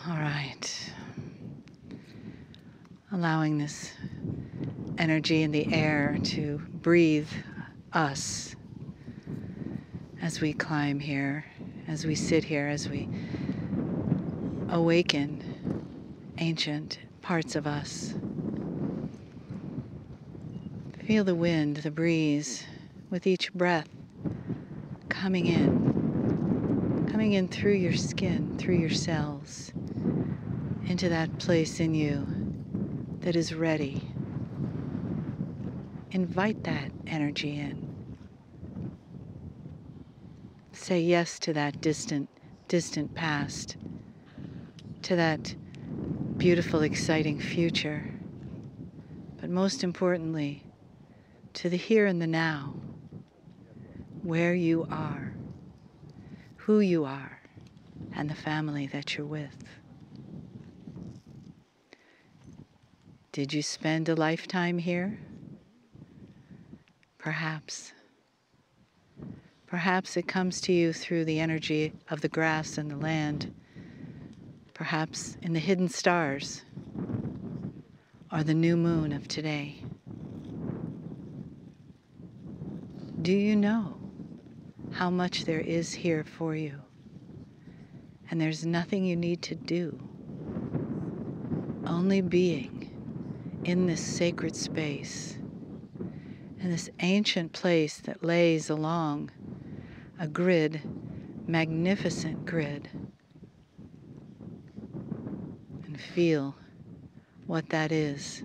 All right. Allowing this energy in the air to breathe us as we climb here, as we sit here, as we awaken ancient parts of us. Feel the wind, the breeze, with each breath coming in through your skin, through your cells, into that place in you that is ready. Invite that energy in. Say yes to that distant past, to that beautiful, exciting future, but most importantly, to the here and the now, where you are, who you are, and the family that you're with. Did you spend a lifetime here? Perhaps. Perhaps it comes to you through the energy of the grass and the land, perhaps in the hidden stars, or the new moon of today. Do you know how much there is here for you? And there's nothing you need to do. Only being in this sacred space, in this ancient place that lays along a grid, magnificent grid, and feel what that is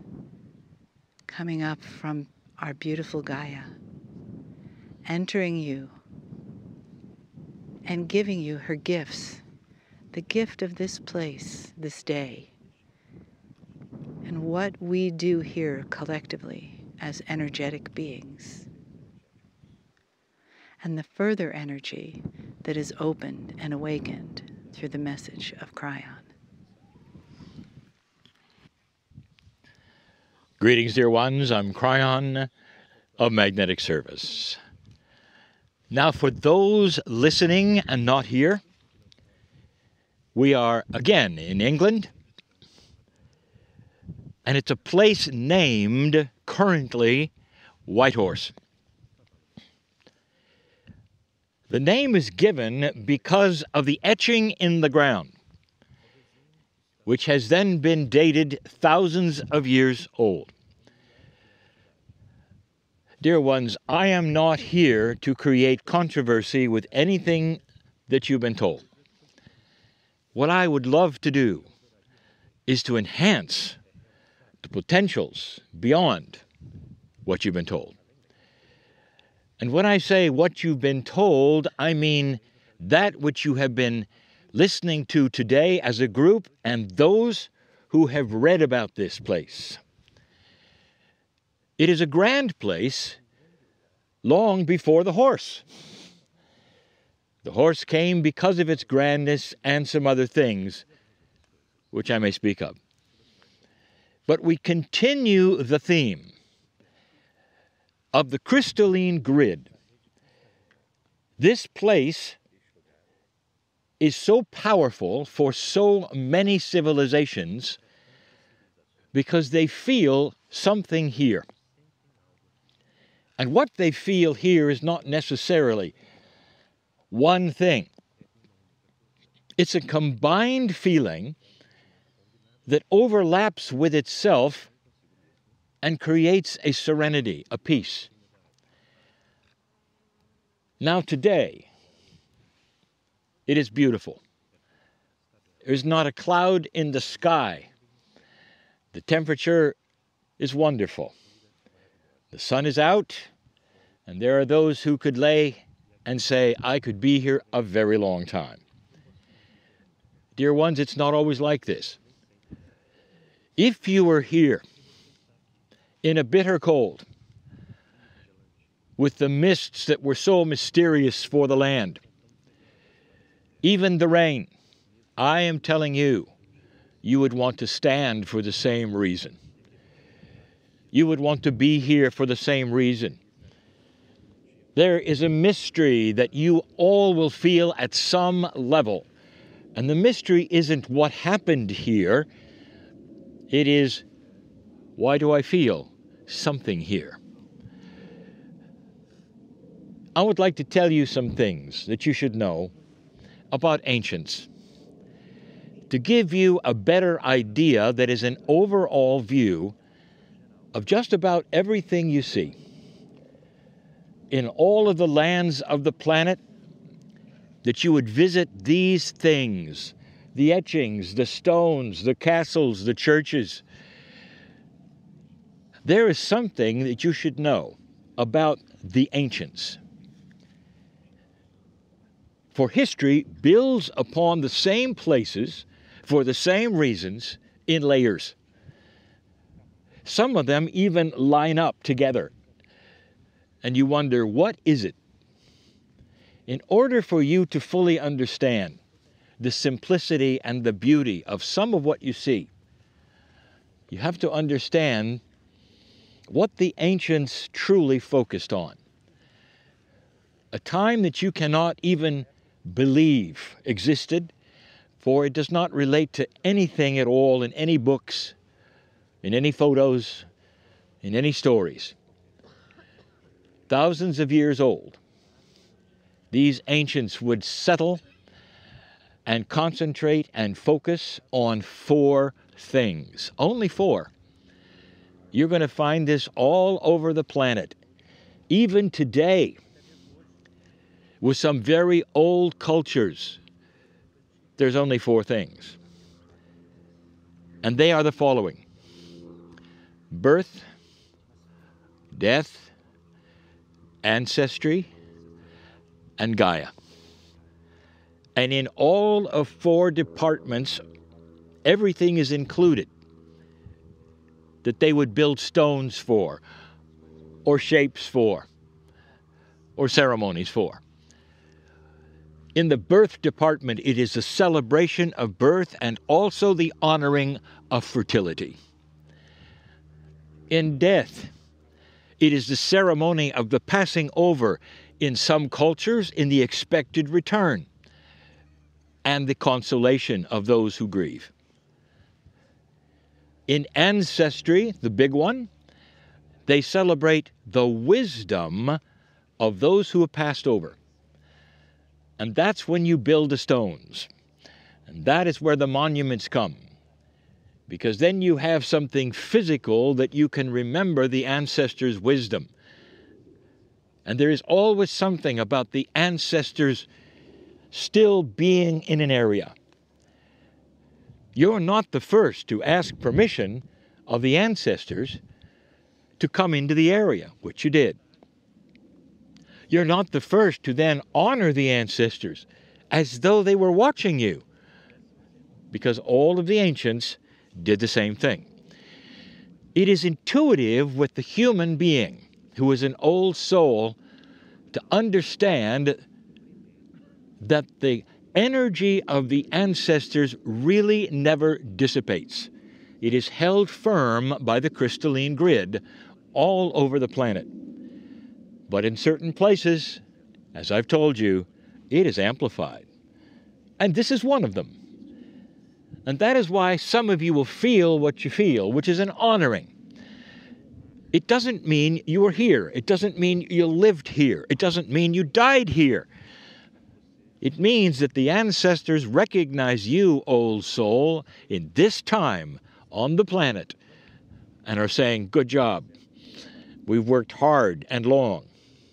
coming up from our beautiful Gaia, entering you and giving you her gifts, the gift of this place, this day, and what we do here collectively as energetic beings, and the further energy that is opened and awakened through the message of Kryon. Greetings, dear ones. I'm Kryon of Magnetic Service. Now, for those listening and not here, we are again in England, and it's a place named currently Whitehorse. The name is given because of the etching in the ground, which has then been dated thousands of years old. Dear ones, I am not here to create controversy with anything that you've been told. What I would love to do is to enhance the potentials beyond what you've been told. And when I say what you've been told, I mean that which you have been listening to today as a group and those who have read about this place. It is a grand place long before the horse. The horse came because of its grandness and some other things, which I may speak of. But we continue the theme of the crystalline grid. This place is so powerful for so many civilizations because they feel something here. And what they feel here is not necessarily one thing. It's a combined feeling that overlaps with itself and creates a serenity, a peace. Now today, it is beautiful. There's not a cloud in the sky. The temperature is wonderful. The sun is out, and there are those who could lay and say, I could be here a very long time. Dear ones, it's not always like this. If you were here in a bitter cold, with the mists that were so mysterious for the land, even the rain, I am telling you, you would want to stand for the same reason. You would want to be here for the same reason. There is a mystery that you all will feel at some level And the mystery isn't what happened here. It is, why do I feel something here? I would like to tell you some things that you should know about ancients, to give you a better idea that is an overall view of just about everything you see. In all of the lands of the planet, that you would visit these things, the etchings, the stones, the castles, the churches. There is something that you should know about the ancients. For history builds upon the same places for the same reasons in layers. Some of them even line up together. And you wonder, what is it? In order for you to fully understand the simplicity and the beauty of some of what you see, you have to understand what the ancients truly focused on. A time that you cannot even believe existed, for it does not relate to anything at all in any books, in any photos, in any stories. Thousands of years old, these ancients would settle and concentrate and focus on 4 things. Only 4. You're going to find this all over the planet. Even today, with some very old cultures, there's only 4 things. And they are the following: birth, death, ancestry, and Gaia. And in all of 4 departments, everything is included that they would build stones for, or shapes for, or ceremonies for. In the birth department, it is the celebration of birth and also the honoring of fertility. In death, it is the ceremony of the passing over, in some cultures, in the expected return, and the consolation of those who grieve. In ancestry, the big one, they celebrate the wisdom of those who have passed over. And that's when you build the stones. And that is where the monuments come. Because then you have something physical that you can remember the ancestors' wisdom. And there is always something about the ancestors still being in an area. You're not the first to ask permission of the ancestors to come into the area, which you did. You're not the first to then honor the ancestors as though they were watching you, because all of the ancients did the same thing. It is intuitive with the human being who is an old soul to understand that the energy of the ancestors really never dissipates. It is held firm by the crystalline grid all over the planet. But in certain places, as I've told you, it is amplified. And this is one of them. And that is why some of you will feel what you feel, which is an honoring. It doesn't mean you were here. It doesn't mean you lived here. It doesn't mean you died here. It means that the ancestors recognize you, old soul, in this time on the planet and are saying, good job. We've worked hard and long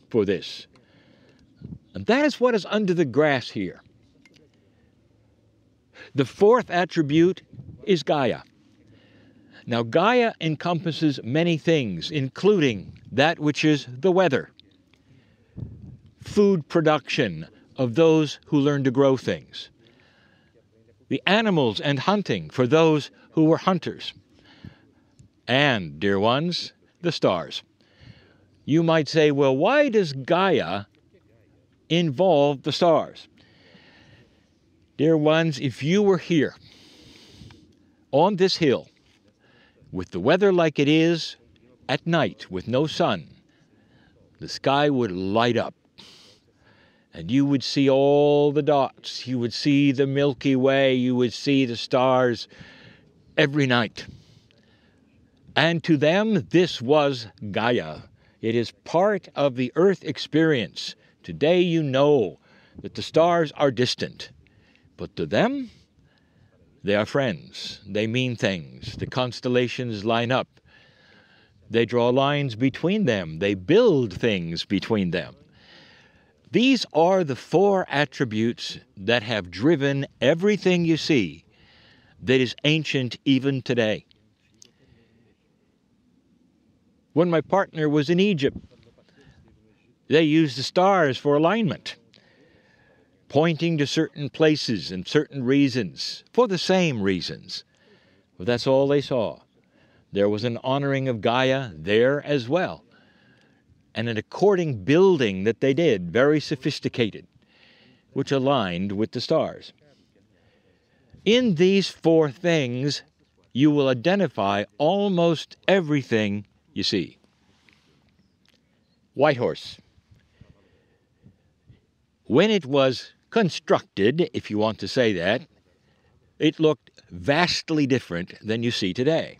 for this. And that is what is under the grass here. The 4th attribute is Gaia. Now, Gaia encompasses many things, including that which is the weather, food production of those who learn to grow things, the animals and hunting for those who were hunters, and, dear ones, the stars. You might say, well, why does Gaia involve the stars? Dear ones, if you were here on this hill with the weather like it is at night with no sun, the sky would light up and you would see all the dots. You would see the Milky Way. You would see the stars every night. And to them, this was Gaia. It is part of the Earth experience. Today you know that the stars are distant, but to them, they are friends. They mean things. The constellations line up. They draw lines between them. They build things between them. These are the four attributes that have driven everything you see that is ancient even today. When my partner was in Egypt, they used the stars for alignment, pointing to certain places and certain reasons, for the same reasons. But that's all they saw. There was an honoring of Gaia there as well, and an according building that they did, very sophisticated, which aligned with the stars. In these four things, you will identify almost everything you see. White horse. When it was constructed, if you want to say that, it looked vastly different than you see today.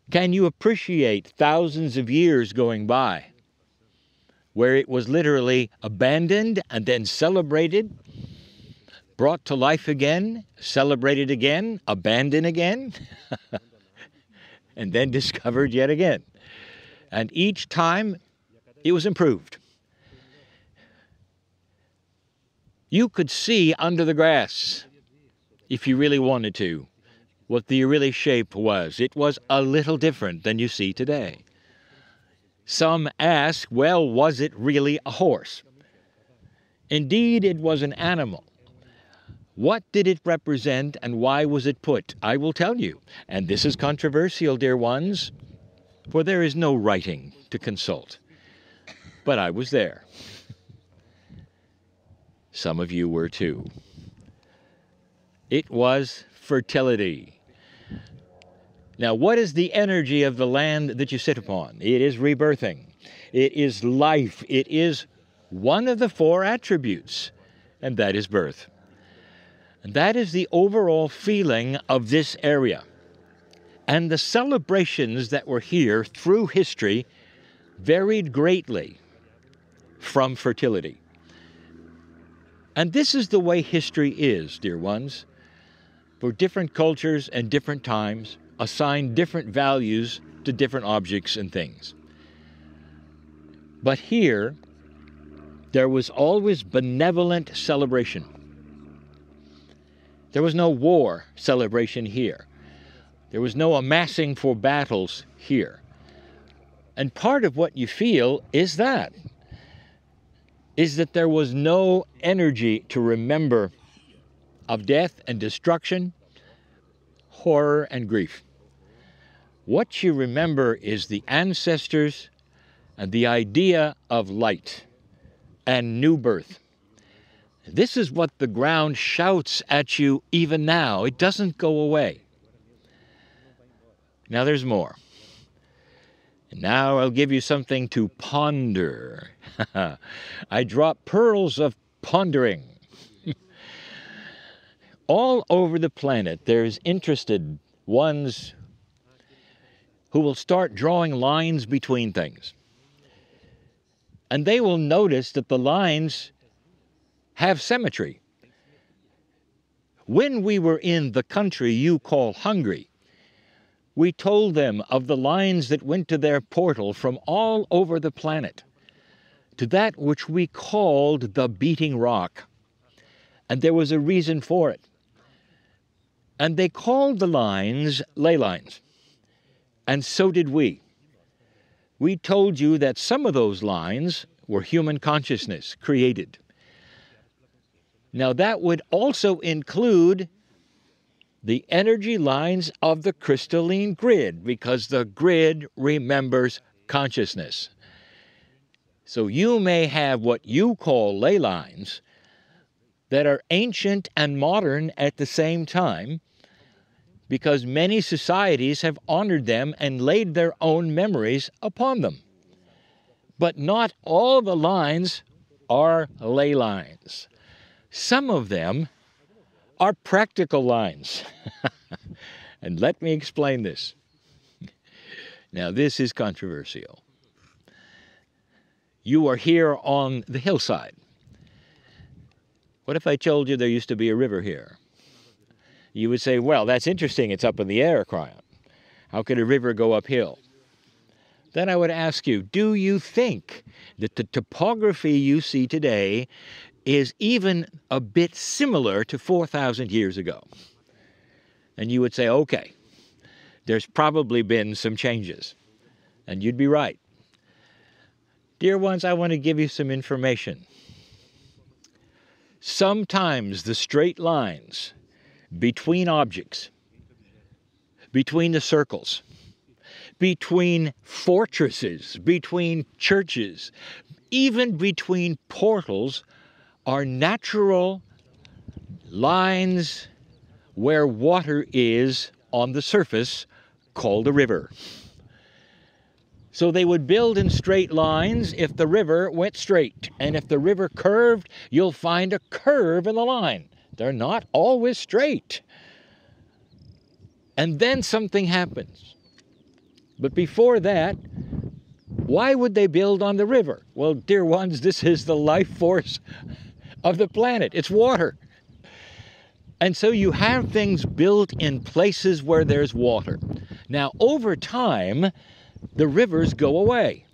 Can you appreciate thousands of years going by where it was literally abandoned and then celebrated, brought to life again, celebrated again, abandoned again, and then discovered yet again? And each time it was improved. You could see under the grass, if you really wanted to, what the really shape was. It was a little different than you see today. Some ask, well, was it really a horse? Indeed, it was an animal. What did it represent and why was it put? I will tell you. And this is controversial, dear ones, for there is no writing to consult. But I was there. Some of you were too. It was fertility. Now, what is the energy of the land that you sit upon? It is rebirthing. It is life. It is one of the four attributes, and that is birth. And that is the overall feeling of this area. And the celebrations that were here through history varied greatly from fertility. And this is the way history is, dear ones. For different cultures and different times assign different values to different objects and things. But here, there was always benevolent celebration. There was no war celebration here. There was no amassing for battles here. And part of what you feel is that there was no energy to remember of death and destruction, horror and grief. What you remember is the ancestors and the idea of light and new birth. This is what the ground shouts at you even now. It doesn't go away. Now there's more. And now I'll give you something to ponder. I drop pearls of pondering. All over the planet, there's interested ones who will start drawing lines between things. And they will notice that the lines have symmetry. When we were in the country you call Hungary, we told them of the lines that went to their portal from all over the planet to that which we called the beating rock. And there was a reason for it. And they called the lines ley lines. And so did we. We told you that some of those lines were human consciousness created. Now that would also include the energy lines of the crystalline grid, because the grid remembers consciousness. So you may have what you call ley lines that are ancient and modern at the same time, because many societies have honored them and laid their own memories upon them. But not all the lines are ley lines. Some of them are practical lines. And let me explain this. Now, this is controversial. You are here on the hillside. What if I told you there used to be a river here? You would say, well, that's interesting. It's up in the air, Kryon. How could a river go uphill? Then I would ask you, do you think that the topography you see today is even a bit similar to 4,000 years ago? And you would say, okay, there's probably been some changes. And you'd be right. Dear ones, I want to give you some information. Sometimes the straight lines between objects, between the circles, between fortresses, between churches, even between portals, are natural lines where water is on the surface, called a river. So they would build in straight lines if the river went straight. And if the river curved, you'll find a curve in the line. They're not always straight. And then something happens. But before that, why would they build on the river? Well, dear ones, this is the life force of the planet. It's water. And so you have things built in places where there's water. Now, over time, the rivers go away.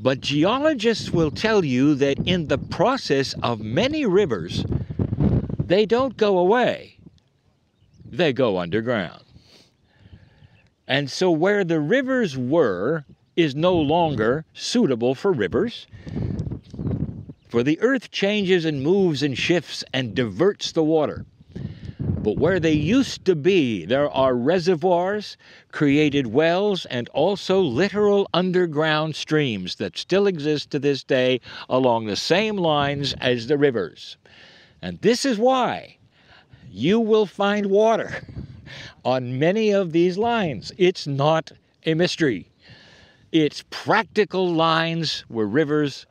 But geologists will tell you that in the process of many rivers, they don't go away. They go underground. And so where the rivers were is no longer suitable for rivers. For the earth changes and moves and shifts and diverts the water. But where they used to be, there are reservoirs, created wells, and also literal underground streams that still exist to this day along the same lines as the rivers. And this is why you will find water on many of these lines. It's not a mystery. It's practical lines where rivers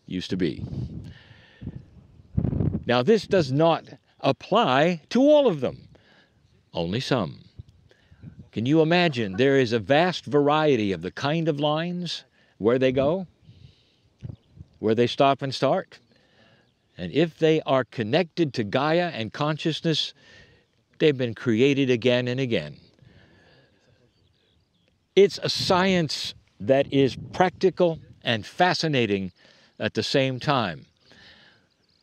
used to be. Now, this does not apply to all of them, only some. Can you imagine there is a vast variety of the kind of lines where they go, where they stop and start? And if they are connected to Gaia and consciousness, they've been created again and again. It's a science that is practical and fascinating at the same time.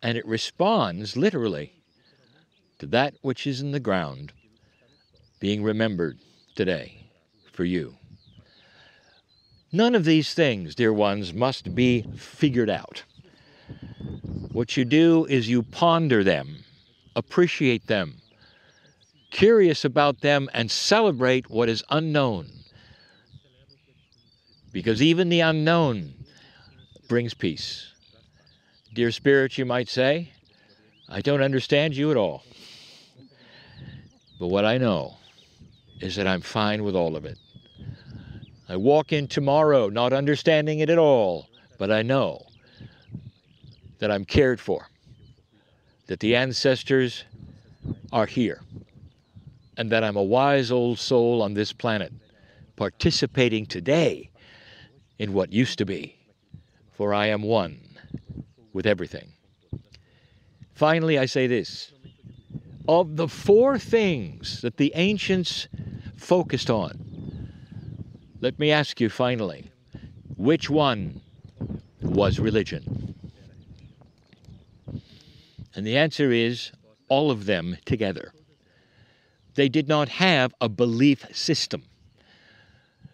And it responds literally to that which is in the ground being remembered today for you. None of these things, dear ones, must be figured out. What you do is you ponder them, appreciate them, curious about them, and celebrate what is unknown. Because even the unknown brings peace. Dear Spirit, you might say, I don't understand you at all. But what I know is that I'm fine with all of it. I walk in tomorrow not understanding it at all, but I know that I'm cared for, that the ancestors are here, and that I'm a wise old soul on this planet, participating today in what used to be, for I am one with everything. Finally, I say this. Of the four things that the ancients focused on, let me ask you finally, which one was religion? And the answer is all of them together. They did not have a belief system.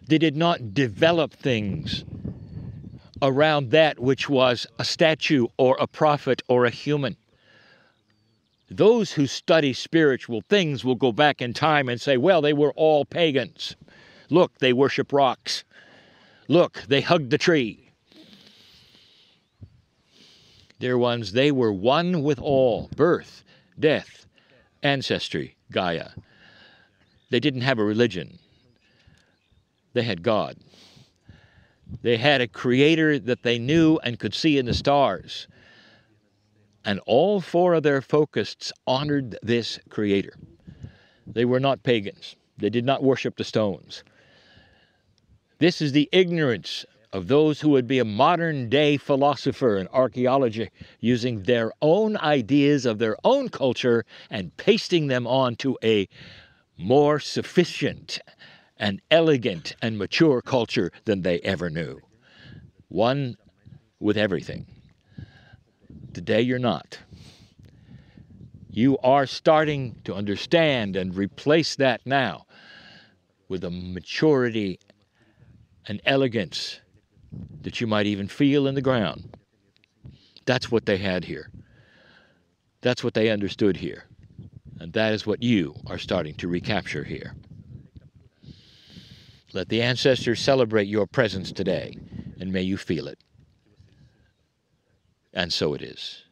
They did not develop things around that which was a statue or a prophet or a human. Those who study spiritual things will go back in time and say, well, they were all pagans. Look, they worship rocks. Look, they hugged the tree. Dear ones, they were one with all, birth, death, ancestry, Gaia. They didn't have a religion. They had God. They had a creator that they knew and could see in the stars. And all four of their focusts honored this Creator. They were not pagans. They did not worship the stones. This is the ignorance of those who would be a modern-day philosopher and archaeology, using their own ideas of their own culture and pasting them onto a more sufficient and elegant and mature culture than they ever knew. One with everything. Today you're not. You are starting to understand and replace that now with a maturity and elegance that you might even feel in the ground. That's what they had here. That's what they understood here. And that is what you are starting to recapture here. Let the ancestors celebrate your presence today, and may you feel it. And so it is.